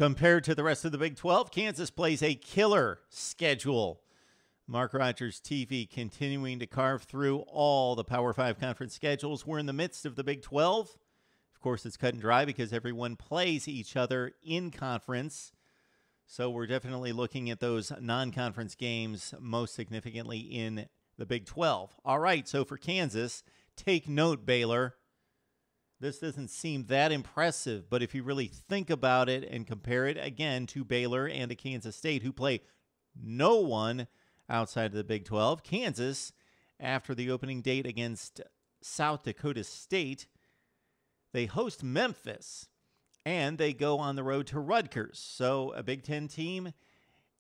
Compared to the rest of the Big 12, Kansas plays a killer schedule. MarkRogersTV continuing to carve through all the Power 5 conference schedules. We're in the midst of the Big 12. Of course, it's cut and dry because everyone plays each other in conference. So we're definitely looking at those non-conference games most significantly in the Big 12. All right, so for Kansas, take note, Baylor. This doesn't seem that impressive, but if you really think about it and compare it again to Baylor and to Kansas State, who play no one outside of the Big 12, Kansas, after the opening date against South Dakota State, they host Memphis, and they go on the road to Rutgers. So a Big Ten team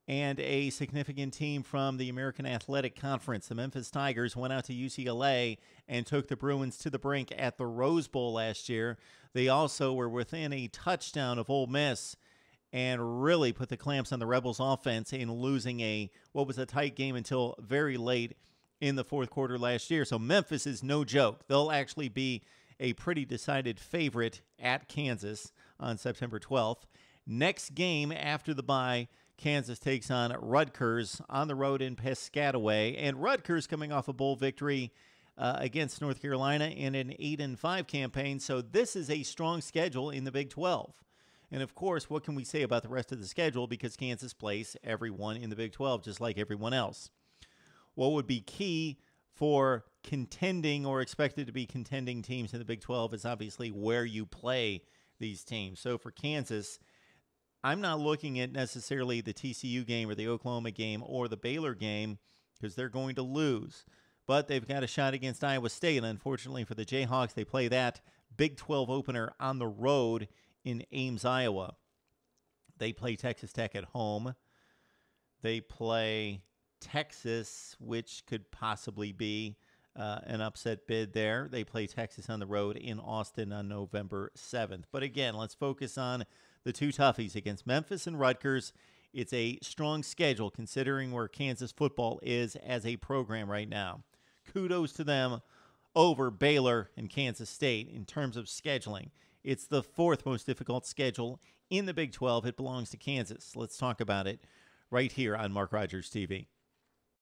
and a significant team from the American Athletic Conference. The Memphis Tigers went out to UCLA and took the Bruins to the brink at the Rose Bowl last year. They also were within a touchdown of Ole Miss and really put the clamps on the Rebels offense in losing what was a tight game until very late in the fourth quarter last year. So Memphis is no joke. They'll actually be a pretty decided favorite at Kansas on September 12th. Next game after the bye, Kansas takes on Rutgers on the road in Piscataway, and Rutgers coming off a bowl victory against North Carolina in an 8-5 campaign. So this is a strong schedule in the Big 12. And of course, what can we say about the rest of the schedule? Because Kansas plays everyone in the Big 12 just like everyone else. What would be key for contending or expected to be contending teams in the Big 12 is obviously where you play these teams. So for Kansas, I'm not looking at necessarily the TCU game or the Oklahoma game or the Baylor game because they're going to lose. But they've got a shot against Iowa State. And unfortunately for the Jayhawks, they play that Big 12 opener on the road in Ames, Iowa. They play Texas Tech at home. They play Texas, which could possibly be an upset bid there. They play Texas on the road in Austin on November 7th. But again, let's focus on the two toughies against Memphis and Rutgers. It's a strong schedule considering where Kansas football is as a program right now. Kudos to them over Baylor and Kansas State in terms of scheduling. It's the fourth most difficult schedule in the Big 12. It belongs to Kansas. Let's talk about it right here on Mark Rogers TV.